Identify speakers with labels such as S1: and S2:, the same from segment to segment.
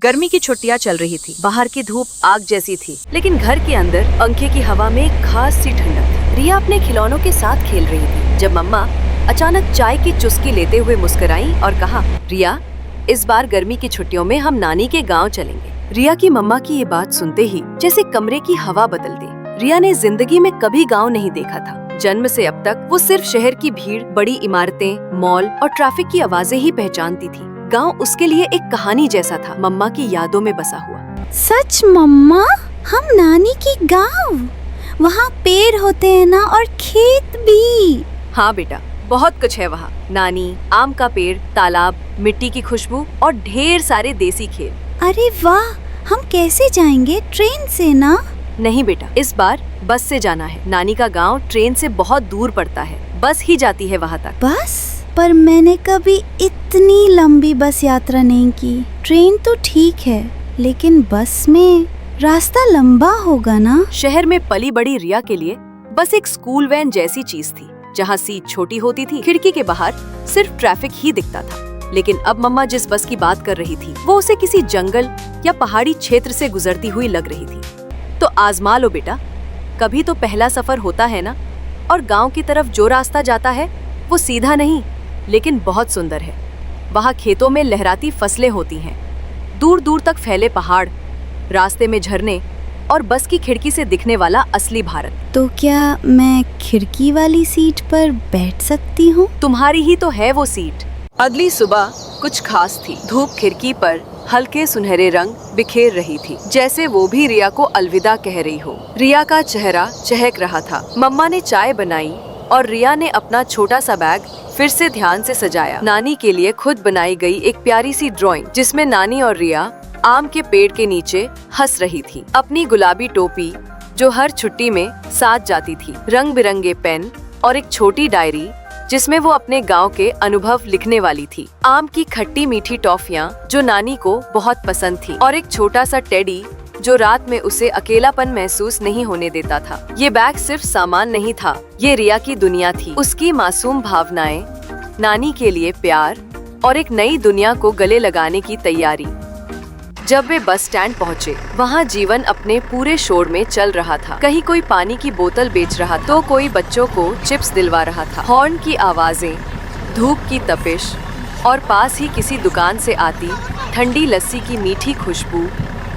S1: गर्मी की छुट्टियां चल रही थी। बाहर की धूप आग जैसी थी, लेकिन घर के अंदर पंखे की हवा में एक खास सी ठंडक थी। रिया अपने खिलौनों के साथ खेल रही थी जब मम्मा अचानक चाय की चुस्की लेते हुए मुस्कुराई और कहा, रिया, इस बार गर्मी की छुट्टियों में हम नानी के गाँव चलेंगे। रिया की मम्मा की ये बात सुनते ही जैसे कमरे की हवा बदल दी। रिया ने जिंदगी में कभी गाँव नहीं देखा था। जन्म से अब तक वो सिर्फ शहर की भीड़, बड़ी इमारतें, मॉल और ट्रैफिक की आवाजें ही पहचानती थी। गांव उसके लिए एक कहानी जैसा था, मम्मा की यादों में बसा हुआ।
S2: सच मम्मा, हम नानी की गांव, वहाँ पेड़ होते हैं ना, और खेत भी।
S1: हाँ बेटा, बहुत कुछ है वहाँ। नानी, आम का पेड़, तालाब, मिट्टी की खुशबू और ढेर सारे देसी खेल।
S2: अरे वाह, हम कैसे जाएंगे? ट्रेन से ना?
S1: नहीं बेटा, इस बार बस से जाना है। नानी का गांव ट्रेन से बहुत दूर पड़ता है, बस ही जाती है वहाँ तक।
S2: बस? पर मैंने कभी इतनी लंबी बस यात्रा नहीं की। ट्रेन तो ठीक है, लेकिन बस में रास्ता लंबा होगा ना?
S1: शहर में पली बड़ी रिया के लिए बस एक स्कूल वैन जैसी चीज थी, जहाँ सीट छोटी होती थी, खिड़की के बाहर सिर्फ ट्रैफिक ही दिखता था। लेकिन अब मम्मा जिस बस की बात कर रही थी, वो उसे किसी जंगल या पहाड़ी क्षेत्र से गुजरती हुई लग रही थी। तो आजमा लो बेटा, कभी तो पहला सफर होता है ना। और गांव की तरफ जो रास्ता जाता है वो सीधा नहीं, लेकिन बहुत सुंदर है। वहाँ खेतों में लहराती फसलें होती हैं, दूर दूर तक फैले पहाड़, रास्ते में झरने और बस की खिड़की से दिखने वाला असली भारत।
S2: तो क्या मैं खिड़की वाली सीट पर बैठ सकती हूँ?
S1: तुम्हारी ही तो है वो सीट। अगली सुबह कुछ खास थी। धूप खिड़की पर हल्के सुनहरे रंग बिखेर रही थी, जैसे वो भी रिया को अलविदा कह रही हो। रिया का चेहरा चहक रहा था। मम्मा ने चाय बनाई और रिया ने अपना छोटा सा बैग फिर से ध्यान से सजाया। नानी के लिए खुद बनाई गई एक प्यारी सी ड्राइंग, जिसमें नानी और रिया आम के पेड़ के नीचे हंस रही थी। अपनी गुलाबी टोपी जो हर छुट्टी में साथ जाती थी, रंग बिरंगे पेन और एक छोटी डायरी जिसमें वो अपने गांव के अनुभव लिखने वाली थी। आम की खट्टी मीठी टॉफियां जो नानी को बहुत पसंद थी, और एक छोटा सा टेडी जो रात में उसे अकेलापन महसूस नहीं होने देता था। ये बैग सिर्फ सामान नहीं था, ये रिया की दुनिया थी। उसकी मासूम भावनाएं, नानी के लिए प्यार और एक नई दुनिया को गले लगाने की तैयारी। जब वे बस स्टैंड पहुँचे, वहाँ जीवन अपने पूरे शोर में चल रहा था। कहीं कोई पानी की बोतल बेच रहा तो कोई बच्चों को चिप्स दिलवा रहा था। हॉर्न की आवाजें, धूप की तपिश और पास ही किसी दुकान से आती ठंडी लस्सी की मीठी खुशबू।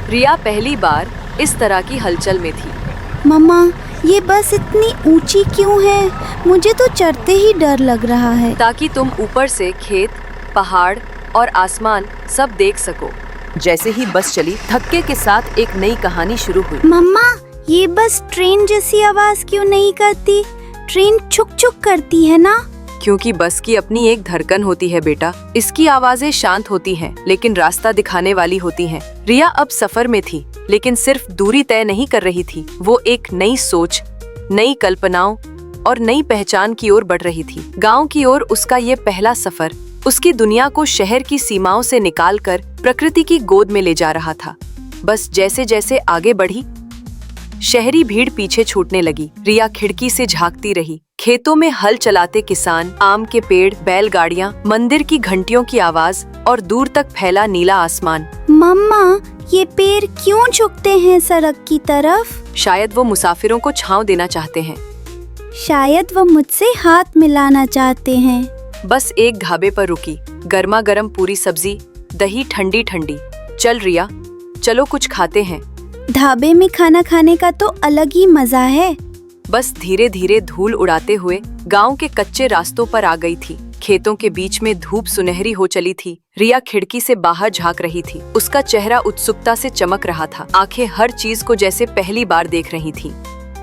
S1: रिया पहली बार इस तरह की हलचल में थी।
S2: मम्मा, ये बस इतनी ऊंची क्यों है? मुझे तो चढ़ते ही डर लग रहा है।
S1: ताकि तुम ऊपर से खेत, पहाड़ और आसमान सब देख सको। जैसे ही बस चली, धक्के के साथ एक नई कहानी शुरू हुई।
S2: मम्मा, ये बस ट्रेन जैसी आवाज क्यों नहीं करती? ट्रेन छुक छुक करती है ना?
S1: क्योंकि बस की अपनी एक धड़कन होती है बेटा। इसकी आवाजें शांत होती हैं, लेकिन रास्ता दिखाने वाली होती हैं। रिया अब सफर में थी, लेकिन सिर्फ दूरी तय नहीं कर रही थी। वो एक नई सोच, नई कल्पनाओं और नई पहचान की ओर बढ़ रही थी। गांव की ओर उसका ये पहला सफर उसकी दुनिया को शहर की सीमाओं से निकालकर प्रकृति की गोद में ले जा रहा था। बस जैसे जैसे आगे बढ़ी, शहरी भीड़ पीछे छूटने लगी। रिया खिड़की से झांकती रही। खेतों में हल चलाते किसान, आम के पेड़, बैलगाड़ियां, मंदिर की घंटियों की आवाज और दूर तक फैला नीला आसमान।
S2: मम्मा, ये पेड़ क्यों झुकते हैं सड़क की तरफ?
S1: शायद वो मुसाफिरों को छांव देना चाहते हैं।
S2: शायद वो मुझसे हाथ मिलाना चाहते हैं।
S1: बस एक ढाबे पर रुकी। गर्मा गर्म पूरी सब्जी, दही ठंडी ठंडी। चल रिया, चलो कुछ खाते हैं।
S2: ढाबे में खाना खाने का तो अलग ही मजा है।
S1: बस धीरे धीरे धूल उड़ाते हुए गांव के कच्चे रास्तों पर आ गई थी। खेतों के बीच में धूप सुनहरी हो चली थी। रिया खिड़की से बाहर झांक रही थी। उसका चेहरा उत्सुकता से चमक रहा था। आंखें हर चीज को जैसे पहली बार देख रही थी।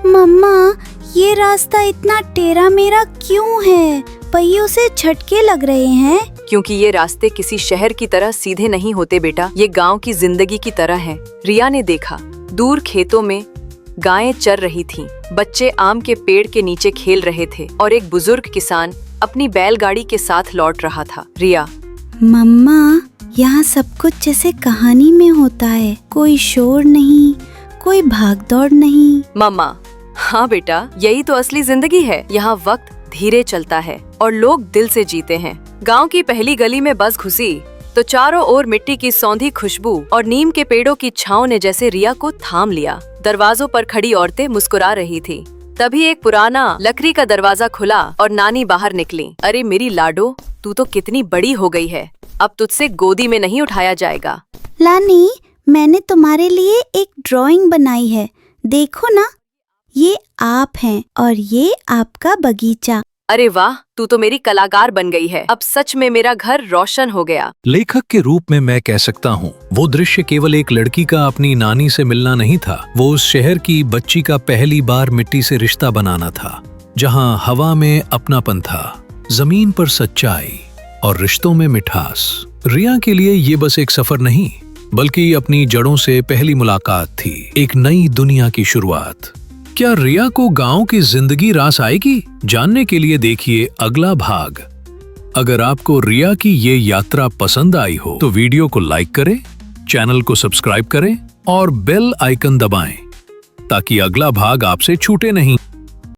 S2: मम्मा, ये रास्ता इतना टेढ़ा मेढ़ा क्यों है? पहियों से झटके लग रहे हैं।
S1: क्योंकि ये रास्ते किसी शहर की तरह सीधे नहीं होते बेटा, ये गांव की जिंदगी की तरह है। रिया ने देखा, दूर खेतों में गायें चर रही थीं, बच्चे आम के पेड़ के नीचे खेल रहे थे और एक बुजुर्ग किसान अपनी बैलगाड़ी के साथ लौट रहा था। रिया,
S2: मम्मा, यहाँ सब कुछ जैसे कहानी में होता है। कोई शोर नहीं, कोई भागदौड़ नहीं।
S1: मम्मा, हाँ बेटा, यही तो असली जिंदगी है। यहाँ वक्त धीरे चलता है और लोग दिल से जीते हैं। गांव की पहली गली में बस घुसी तो चारों ओर मिट्टी की सौंधी खुशबू और नीम के पेड़ों की छांव ने जैसे रिया को थाम लिया। दरवाजों पर खड़ी औरतें मुस्कुरा रही थी। तभी एक पुराना लकड़ी का दरवाजा खुला और नानी बाहर निकली। अरे मेरी लाडो, तू तो कितनी बड़ी हो गई है, अब तुझसे गोदी में नहीं उठाया जाएगा।
S2: लानी, मैंने तुम्हारे लिए एक ड्राइंग बनाई है, देखो ना, ये आप हैं और ये आपका बगीचा।
S1: अरे वाह, तू तो मेरी कलाकार बन गई है। अब सच में मेरा घर रोशन हो गया।
S3: लेखक के रूप में मैं कह सकता हूँ, वो दृश्य केवल एक लड़की का अपनी नानी से मिलना नहीं था, वो उस शहर की बच्ची का पहली बार मिट्टी से रिश्ता बनाना था, जहाँ हवा में अपनापन था, जमीन पर सच्चाई और रिश्तों में मिठास। रिया के लिए ये बस एक सफर नहीं, बल्कि अपनी जड़ों से पहली मुलाकात थी, एक नई दुनिया की शुरुआत। क्या रिया को गांव की जिंदगी रास आएगी? जानने के लिए देखिए अगला भाग। अगर आपको रिया की ये यात्रा पसंद आई हो तो वीडियो को लाइक करें, चैनल को सब्सक्राइब करें और बेल आइकन दबाएं ताकि अगला भाग आपसे छूटे नहीं।